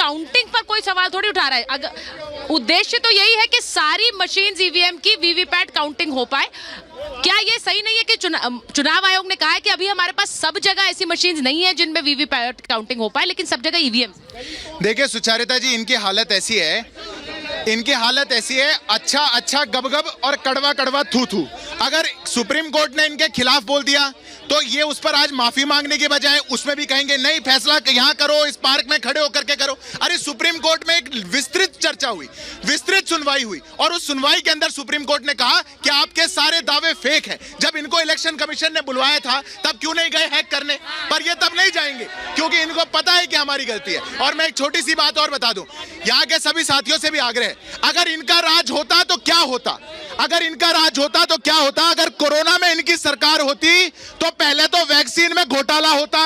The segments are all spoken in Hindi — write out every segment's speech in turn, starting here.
काउंटिंग पर कोई सवाल थोड़ी उठा रहा है। अगर उद्देश्य तो यही है कि सारी मशीन ईवीएम की वीवीपैट काउंटिंग हो पाए। क्या ये सही नहीं है कि चुनाव आयोग ने कहा है कि अभी हमारे पास सब जगह ऐसी मशीन नहीं है जिनमें वीवीपैट काउंटिंग हो पाए, लेकिन सब जगह ईवीएम। देखिए सुचारिता जी, इनकी हालत ऐसी है, अच्छा अच्छा गबगब और कड़वा कड़वा थू थू। अगर सुप्रीम कोर्ट ने इनके खिलाफ बोल दिया तो ये उस पर आज माफी मांगने के बजाय उसमें भी कहेंगे नहीं, फैसला यहाँ करो, इस पार्क में खड़े होकर के करो। अरे सुप्रीम कोर्ट में एक विस्तृत चर्चा हुई, विस्तृत सुनवाई हुई, और उस सुनवाई के अंदर सुप्रीम कोर्ट ने कहा कि आपके सारे दावे फेक हैं। जब इनको इलेक्शन कमीशन ने बुलवाया था तब क्यों नहीं गए हैक करने? पर ये तब नहीं जाएंगे क्योंकि इनको पता है कि हमारी गलती है। और मैं एक छोटी सी बात और बता दूं, यहाँ के सभी साथियों से भी आग्रह है, अगर इनका राज होता तो क्या होता? अगर कोरोना में इनकी सरकार होती तो पहले तो वैक्सीन में घोटाला होता,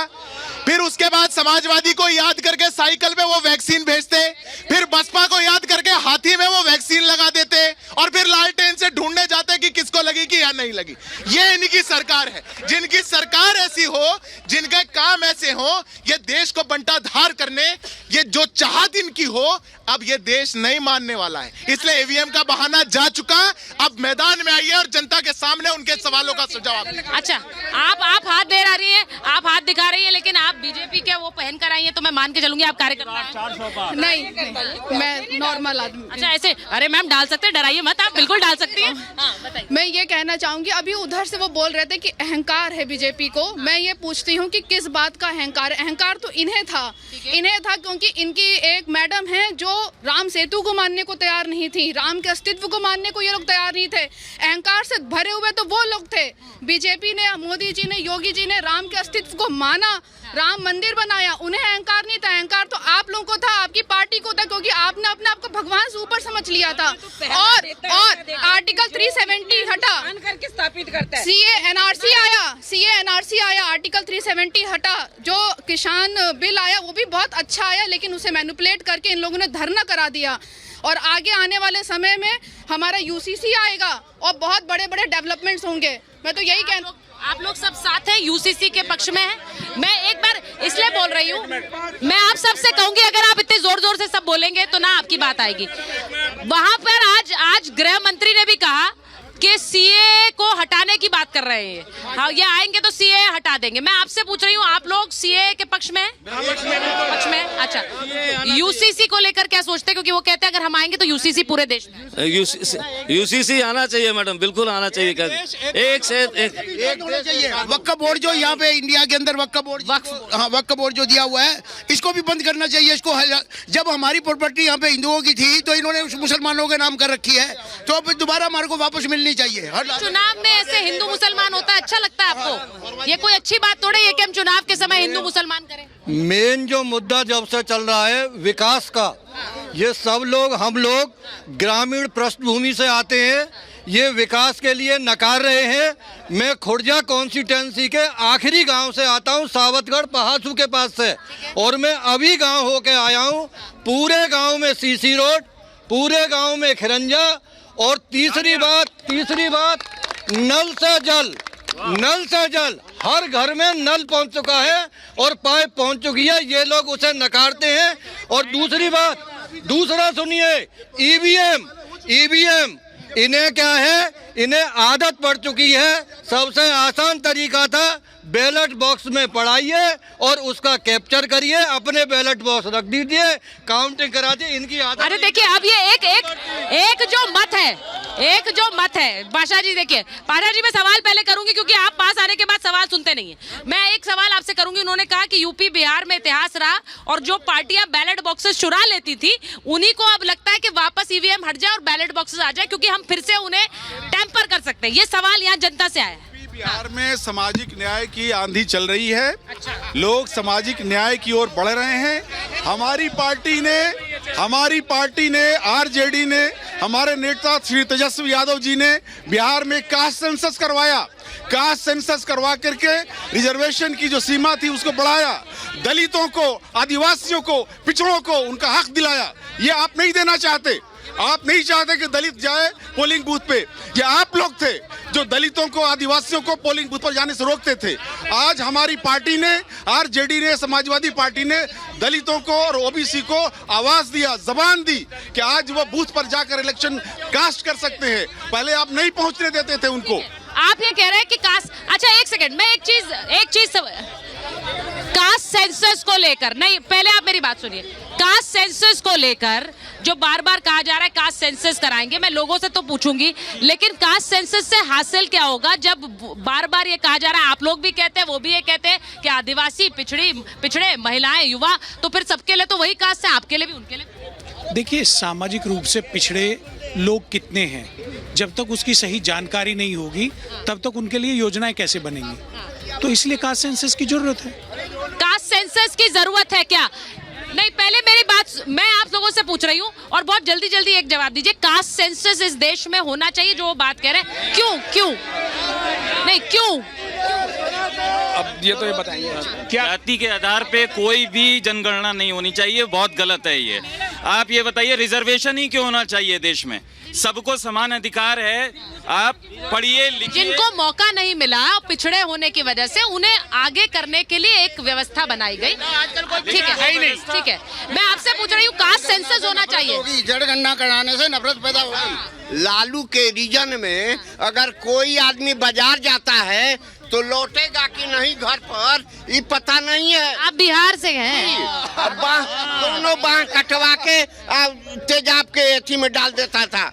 फिर उसके बाद समाजवादी को याद करके साइकिल में वो वैक्सीन भेजते, फिर बसपा को याद करके हाथी में वो वैक्सीन लगा देते, और फिर लालटेन से ढूंढने जाते कि किसको लगी कि या नहीं लगी। ये इनकी सरकार है। जिनकी सरकार ऐसी हो, जिनके काम ऐसे हो, ये देश को बंटाधार करने, ये जो चाहत इनकी हो, अब ये देश नहीं मानने वाला है। इसलिए ईवीएम का बहाना जा चुका, अब मैदान में आइए और जनता के सामने उनके सवालों का जवाब। अच्छा, आप हाथ दे रही हैं, आप हाथ दिखा रही है, लेकिन आप बीजेपी के वो पहन कर आई है तो मैं मान के चलूंगी आप कार्यकर्ता हैं। नहीं, मैं नॉर्मल आदमी। अच्छा, ऐसे अरे मैम डाल सकते हैं, डराइए मत, आप बिल्कुल डाल सकती हैं। बताइए। मैं ये कहना चाहूंगी, अभी उधर से वो बोल रहे थे कि अहंकार है बीजेपी को। मैं ये पूछती हूँ कि किस बात का अहंकार? अहंकार तो इन्हें था क्योंकि इनकी एक मैडम है जो राम सेतु को मानने को तैयार नहीं थी, राम के अस्तित्व को मानने को ये लोग तैयार नहीं थे। अहंकार से भरे हुए तो वो लोग थे। बीजेपी ने, मोदी जी ने, योगी जी ने राम के अस्तित्व को माना, राम मंदिर बनाया, उन्हें अहंकार नहीं था। अहंकार तो आप लोगों को था, आपकी पार्टी को था, क्योंकि आपने अपने आप को भगवान से ऊपर समझ लिया था। और आर्टिकल 370 हटा करके स्थापित करता है। सीए एनआरसी आया, आर्टिकल 370 हटा। जो किसान बिल आया वो भी बहुत अच्छा आया, लेकिन उसे मैनिपुलेट करके इन लोगों ने धरना करा दिया। और आगे आने वाले समय में हमारा यूसीसी आएगा और बहुत बड़े बड़े डेवलपमेंट्स होंगे। मैं तो यही कहना, आप लोग सब साथ हैं, यूसीसी के पक्ष में हैं। मैं एक बार इसलिए बोल रही हूँ, मैं आप सबसे कहूंगी अगर आप इतने जोर जोर से सब बोलेंगे तो ना आपकी बात आएगी। वहां पर आज गृह मंत्री ने भी कहा कि सीए को हटाने की बात कर रहे हैं। हाँ, ये आएंगे तो सीए हटा देंगे। मैं आपसे पूछ रही हूँ, आप लोग सीए के पक्ष में हैं? पक्ष में। अच्छा, यूसीसी को लेकर क्या सोचते हैं? क्योंकि वो कहते हैं अगर हम आएंगे तो यूसीसी पूरे देश में। यूसीसी आना चाहिए मैडम, बिल्कुल आना चाहिए। एक से एक वक्फ बोर्ड जो यहाँ पे इंडिया के अंदर वक्फ बोर्ड जो दिया हुआ है, इसको भी बंद करना चाहिए। इसको जब हमारी प्रॉपर्टी यहाँ पे हिंदुओं की थी तो इन्होंने मुसलमानों के नाम कर रखी है, तो अब दोबारा हमारे को वापस मिलनी चाहिए। चुनाव में ऐसे हिंदू मुसलमान होता है, अच्छा लगता है आपको? ये कोई अच्छी बात थोड़ी है कि हम चुनाव के समय हिंदू मुसलमान करें। मेन जो मुद्दा जब से चल रहा है विकास का, ये सब लोग, हम लोग ग्रामीण पृष्ठभूमि से आते हैं, ये विकास के लिए नकार रहे हैं। मैं खुर्जा कॉन्स्टिट्यूंसी के आखिरी गांव से आता हूं, सावतगढ़ पहासू के पास से, और मैं अभी गांव होके आया हूं। पूरे गांव में सीसी रोड, पूरे गांव में खिरंजा, और तीसरी बात नल से जल हर घर में नल पहुंच चुका है और पाइप पहुंच चुकी है। ये लोग उसे नकारते हैं। और दूसरा सुनिए, ईवीएम इन्हें क्या है, इन्हें आदत पड़ चुकी है। सबसे आसान तरीका था, बैलेट बॉक्स में पड़ाइए और उसका कैप्चर करिए, अपने बैलेट बॉक्स रख दीजिए, काउंटिंग करा दिए। इनकी आदत। अरे देखिए, अब ये एक जो मत है पाशा जी, देखिए पाशा जी, मैं सवाल पहले करूंगी क्योंकि आप पास आने के बाद सवाल सुनते नहीं है। मैं एक सवाल आपसे करूंगी। उन्होंने कहा कि यूपी बिहार में इतिहास रहा और जो पार्टियां बैलेट बॉक्सेस चुरा लेती थी उन्हीं को अब लगता है कि वापस ईवीएम हट जाए और बैलेट बॉक्सेस आ जाए, क्योंकि हम फिर से उन्हें टेम्पर कर सकते हैं। ये सवाल यहाँ जनता से आया है। बिहार में सामाजिक न्याय की आंधी चल रही है। लोग सामाजिक न्याय की ओर बढ़ रहे हैं। हमारी पार्टी ने आरजेडी ने, हमारे नेता श्री तेजस्वी यादव जी ने बिहार में कास्ट सेंसस करवाया। कास्ट सेंसस करवा करके रिजर्वेशन की जो सीमा थी उसको बढ़ाया, दलितों को, आदिवासियों को, पिछड़ों को उनका हक दिलाया। ये आप नहीं देना चाहते। आप नहीं चाहते कि दलित जाए पोलिंग बूथ पे, ये आप लोग थे जो दलितों को, आदिवासियों को पोलिंग बूथ पर जाने से रोकते थे। आज हमारी पार्टी ने, आरजेडी ने, समाजवादी पार्टी ने दलितों को और ओबीसी को आवाज दिया, जबान दी कि आज वो बूथ पर जाकर इलेक्शन कास्ट कर सकते हैं। पहले आप नहीं पहुंचने देते थे उनको। आप ये कह रहे हैं कि कास्ट, अच्छा एक सेकंड, मैं एक चीज कास्ट सेंसस को लेकर, नहीं पहले आप मेरी बात सुनिए। कास्ट सेंसस को लेकर जो बार बार कहा जा रहा है कास्ट सेंसस कराएंगे, मैं लोगों से तो पूछूंगी, लेकिन कास्ट सेंसस से हासिल क्या होगा जब बार बार ये कहा जा रहा है, आप लोग भी कहते हैं, वो भी ये कहते हैं कि आदिवासी, पिछड़े, महिलाएं, युवा, तो फिर सबके लिए तो वही कास्ट है, आपके लिए भी उनके लिए। देखिए, सामाजिक रूप से पिछड़े लोग कितने हैं, जब तक उसकी सही जानकारी नहीं होगी तब तक उनके लिए योजनाएं कैसे बनेंगी, तो इसलिए कास्ट सेंसस की जरूरत है। कास्ट सेंसस की जरूरत है क्या? नहीं, पहले मेरी बात, मैं आप लोगों से पूछ रही हूँ और बहुत जल्दी जल्दी एक जवाब दीजिए। कास्ट सेंसस इस देश में होना चाहिए जो वो बात कह रहे हैं, क्यों नहीं, क्यों? अब ये तो ये बताइए क्या जाति के आधार पे कोई भी जनगणना नहीं होनी चाहिए, बहुत गलत है ये। आप ये बताइए रिजर्वेशन ही क्यों होना चाहिए देश में? सबको समान अधिकार है। आप पढ़िए लिखिए। जिनको मौका नहीं मिला पिछड़े होने की वजह से, उन्हें आगे करने के लिए एक व्यवस्था बनाई गई। ठीक है, ठीक है, मैं आपसे पूछ रही हूँ, कास्ट सेंसस होना चाहिए। जनगणना कराने से नफरत पैदा होगी। लालू के रीजन में अगर कोई आदमी बाजार जाता है तो लौटेगा कि नहीं घर पर, ये पता नहीं है। आप बिहार से हैं? दोनों बांह कटवा के तेजाब के एथी में डाल देता था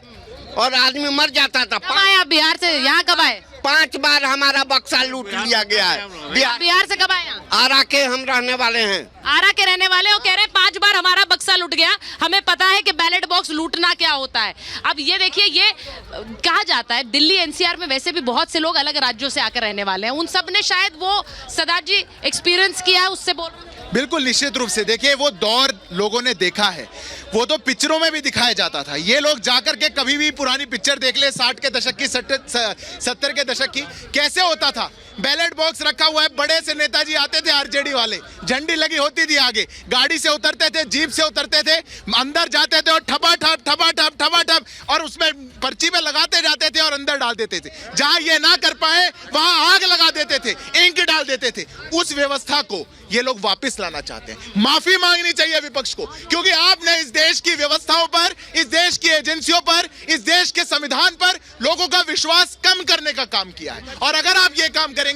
और आदमी मर जाता था। कब आए आप बिहार से? यहाँ कब आए? 5 बार हमारा बक्सा लूट लिया गया है। बिहार से कब आए? आरा के हम रहने वाले हैं। आरा के रहने वाले हो, कह रहे हैं 5 बार हमारा बक्सा लूट गया, हमें पता है कि बैलेट बॉक्स लूटना क्या होता है। अब ये देखिए, ये कहा जाता है दिल्ली एनसीआर में वैसे भी बहुत से लोग अलग राज्यों से आकर रहने वाले हैं, उन सब ने शायद वो सदा जी एक्सपीरियंस किया है, उससे बोल। बिल्कुल निश्चित रूप से। देखिए, वो दौर लोगों ने देखा है, वो तो पिक्चरों में भी दिखाया जाता था। ये लोग जाकर के कभी भी पुरानी पिक्चर देख ले, 60 के दशक की, 70 के दशक की, कैसे होता था। बैलेट बॉक्स रखा हुआ है, बड़े से नेताजी आते थे आरजेडी वाले, झंडी लगी होती थी आगे, गाड़ी से उतरते थे, जीप से उतरते थे, अंदर जाते थे और ठपा ठप और उसमें पर्ची में लगाते जाते थे और अंदर डाल देते थे। जहां ये ना कर पाए वहां आग लगा देते थे, इंक डाल देते थे। उस व्यवस्था को ये लोग वापस लाना चाहते हैं। माफी मांगनी चाहिए विपक्ष को, क्योंकि आपने इस देश की व्यवस्थाओं पर, इस देश की एजेंसियों पर, इस देश के संविधान पर लोगों का विश्वास कम करने का काम किया है। और अगर आप ये काम करेंगे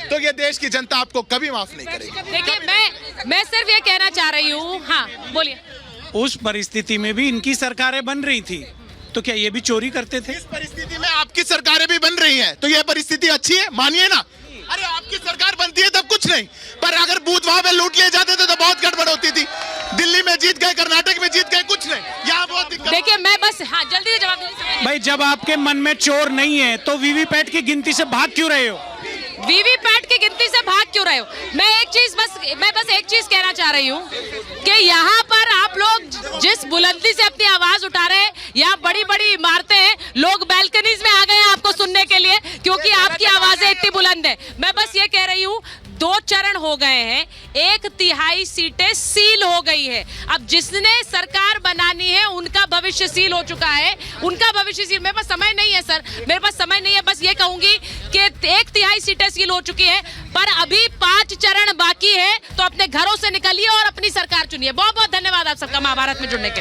तो ये देश की जनता आपको कभी माफ नहीं करेगी। देखिए, मैं सिर्फ ये कहना चाह रही हूँ, हाँ बोलिए। उस परिस्थिति में भी इनकी सरकारें बन रही थी, तो क्या ये भी चोरी करते थे? इस परिस्थिति में आपकी सरकारें भी बन रही हैं, तो यह परिस्थिति अच्छी है, मानिए ना। अरे आपकी सरकार बनती है तब कुछ नहीं, पर अगर बूथ वहां पे लूट लिए जाते थे तो बहुत गड़बड़ होती थी। दिल्ली में जीत गए, कर्नाटक में जीत गए, कुछ नहीं, यहाँ बहुत दिक्कत। देखिए, मैं बस, हाँ जल्दी से जवाब दीजिए भाई, जब आपके मन में चोर नहीं है तो वीवीपैट की गिनती से भाग क्यों रहे हो? वीवीपैट की गिनती से भाग क्यों रहे हो? मैं बस एक चीज कहना चाह रही हूँ कि यहाँ पर आप लोग जिस बुलंदी से अपनी आवाज उठा रहे हैं, यहाँ बड़ी बड़ी इमारतें हैं, लोग बैल्कनीज में आ गए हैं आपको सुनने के लिए, क्योंकि आपकी आवाजें इतनी बुलंद है। मैं बस ये कह रही हूँ, 2 चरण हो गए हैं, 1/3 सीटें सील हो गई है। अब जिसने सरकार बनानी है उनका भविष्य सील हो चुका है, उनका भविष्य सील। मेरे पास समय नहीं है सर, मेरे पास समय नहीं है। बस ये कहूंगी कि 1/3 सीटें सील हो चुकी है, पर अभी 5 चरण बाकी है, तो अपने घरों से निकलिए और अपनी सरकार चुनिए। बहुत बहुत धन्यवाद आप सबका महाभारत में जुड़ने के लिए।